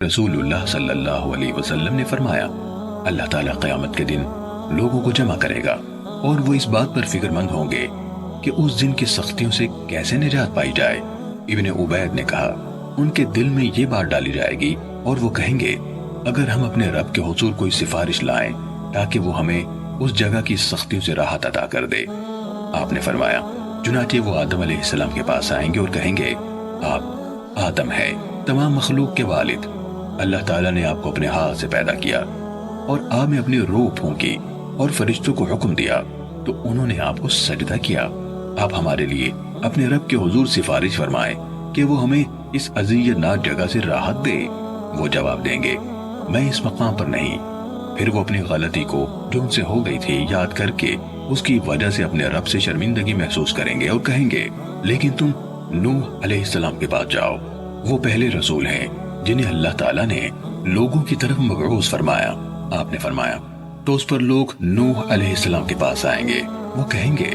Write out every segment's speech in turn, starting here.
رسول اللہ صلی اللہ علیہ وسلم نے فرمایا، اللہ تعالیٰ قیامت کے دن لوگوں کو جمع کرے گا اور وہ اس بات پر فکر مند ہوں گے کہ اس دن کی سختیوں سے کیسے نجات پائی جائے۔ ابن عبید نے کہا، ان کے دل میں یہ بات ڈالی جائے گی اور وہ کہیں گے، اگر ہم اپنے رب کے حضور کوئی سفارش لائیں تاکہ وہ ہمیں اس جگہ کی سختیوں سے راحت عطا کر دے۔ آپ نے فرمایا، چنانچہ وہ آدم علیہ السلام کے پاس آئیں گے اور کہیں گے، آپ آدم ہے، تمام مخلوق کے والد، اللہ تعالیٰ نے آپ کو اپنے ہاتھ سے پیدا کیا اور آپ میں اپنی روح پھونکی اور فرشتوں کو حکم دیا تو انہوں نے آپ کو سجدہ کیا۔ آپ ہمارے لیے اپنے رب کے حضور سفارش فرمائیں کہ وہ ہمیں اس اذیت ناک جگہ سے راحت دے۔ وہ جواب دیں گے، میں اس مقام پر نہیں۔ پھر وہ اپنی غلطی کو جو ان سے ہو گئی تھی یاد کر کے اس کی وجہ سے اپنے رب سے شرمندگی محسوس کریں گے اور کہیں گے، لیکن تم نوح علیہ السلام کے پاس جاؤ، وہ پہلے رسول ہیں جنہیں اللہ تعالیٰ نے لوگوں کی طرف مبعوث فرمایا۔ آپ نے فرمایا، تو اس پر لوگ نوح علیہ السلام کے پاس آئیں گے، وہ کہیں گے،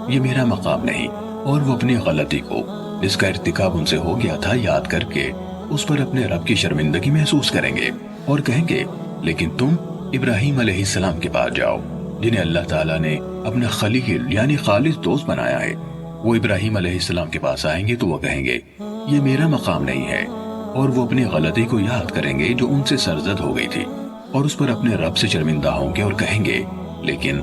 یہ میرا مقام نہیں، اور وہ اپنی غلطی کو جس کا ارتکاب ان سے ہو گیا تھا یاد کر کے اس پر اپنے رب کی شرمندگی محسوس کریں گے اور کہیں گے، لیکن تم ابراہیم علیہ السلام کے پاس جاؤ جنہیں اللہ تعالیٰ نے اپنے خلیل یعنی خالص دوست بنایا ہے۔ وہ ابراہیم علیہ السلام کے پاس آئیں گے تو وہ کہیں گے، یہ میرا مقام نہیں ہے، اور وہ اپنی غلطی کو یاد کریں گے جو ان سے سرزد ہو گئی تھی اور اس پر اپنے رب سے شرمندہ ہوں گے اور کہیں گے، لیکن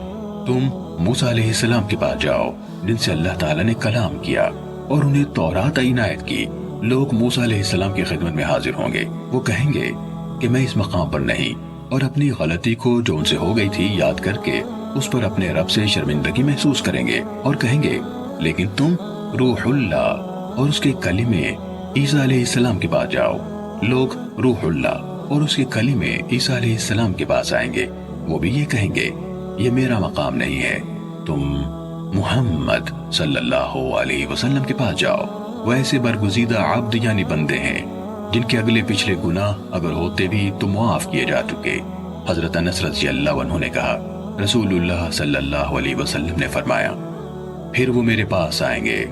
تم موسیٰ علیہ السلام کے پاس جاؤ جن سے اللہ تعالیٰ نے کلام کیا اور انہیں تورات عنایت کی۔ لوگ موسیٰ علیہ السلام کی خدمت میں حاضر ہوں گے، وہ کہیں گے کہ میں اس مقام پر نہیں، اور اپنی غلطی کو جو ان سے ہو گئی تھی یاد کر کے اس پر اپنے رب سے شرمندگی محسوس کریں گے اور کہیں گے، لیکن تم روح اللہ اور اس کے کلمے عیسیٰ علیہ السلام کے پاس جاؤ۔ لوگ روح اللہ اور اس کے کلمے عیسیٰ علیہ السلام کے پاس آئیں گے، وہ بھی یہ کہیں گے، یہ میرا مقام نہیں ہے، تم محمد صلی اللہ علیہ وسلم کے پاس جاؤ۔ وہ ایسے برگزیدہ عبد یعنی بندے ہیں جن کے اگلے پچھلے گناہ اگر ہوتے بھی تو معاف کیے جا چکے۔ حضرت انس رضی اللہ عنہ نے کہا، رسول اللہ صلی اللہ علیہ وسلم نے فرمایا، پھر وہ میرے پاس آئیں گے،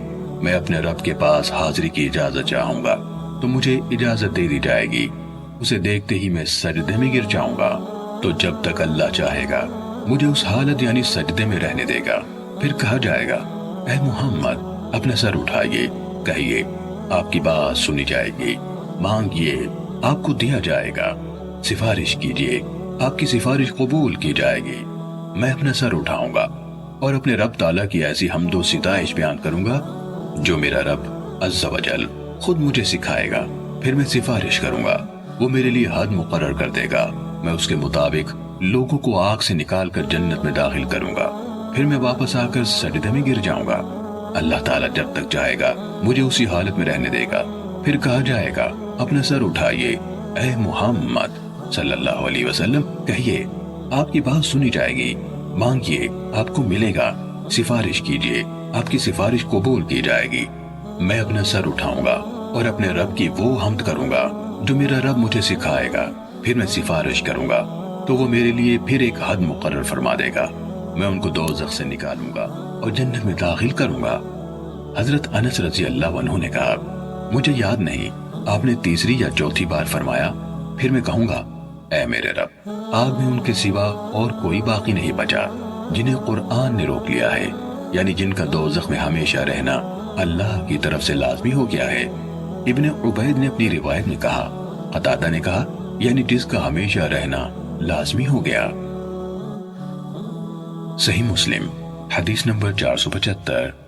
میں اپنے رب کے پاس حاضری کی اجازت چاہوں گا تو مجھے اجازت دے دی جائے گی، اسے دیکھتے ہی میں سجدے میں گر جاؤں گا، تو جب تک اللہ چاہے گا مجھے اس حالت یعنی سجدے میں رہنے دے گا۔ پھر کہا جائے گا، اے محمد اپنا سر اٹھائیے، کہیے آپ کی بات سنی جائے گی، مانگیے آپ کو دیا جائے گا، سفارش کیجیے آپ کی سفارش قبول کی جائے گی۔ میں اپنا سر اٹھاؤں گا اور اپنے رب تعالیٰ کی ایسی حمد و ستائش بیان کروں گا جو میرا رب عز و جل خود مجھے سکھائے گا۔ پھر میں سفارش کروں گا، وہ میرے لیے حد مقرر کر دے گا، میں اس کے مطابق لوگوں کو آگ سے نکال کر جنت میں داخل کروں گا، پھر میں واپس آ کر سجدے میں گر جاؤں گا۔ اللہ تعالیٰ جب تک چاہے گا مجھے اسی حالت میں رہنے دے گا۔ پھر کہا جائے گا، اپنا سر اٹھائیے، اے محمد صلی اللہ علیہ وسلم، کہیے آپ کی بات سنی جائے گی، مانگیے آپ کو ملے گا، سفارش کیجیے آپ کی سفارش قبول کی جائے گی۔ میں اپنا سر اٹھاؤں گا اور اپنے رب کی وہ حمد کروں گا جو میرا رب مجھے سکھائے گا، پھر میں سفارش کروں گا تو وہ میرے لیے پھر ایک حد مقرر فرما دے گا، میں ان کو دوزخ سے نکالوں گا اور جنت میں داخل کروں گا۔ حضرت انس رضی اللہ عنہ نے کہا، مجھے یاد نہیں آپ نے تیسری یا چوتھی بار فرمایا، پھر میں کہوں گا، اے میرے رب، آگ میں ان کے سوا اور کوئی باقی نہیں بچا جنہیں قرآن نے روک لیا ہے، یعنی جن کا دوزخ میں ہمیشہ رہنا اللہ کی طرف سے لازمی ہو گیا ہے۔ ابن عبید نے اپنی روایت میں کہا، قتادہ نے کہا، یعنی جس کا ہمیشہ رہنا لازمی ہو گیا۔ صحیح مسلم حدیث نمبر 475۔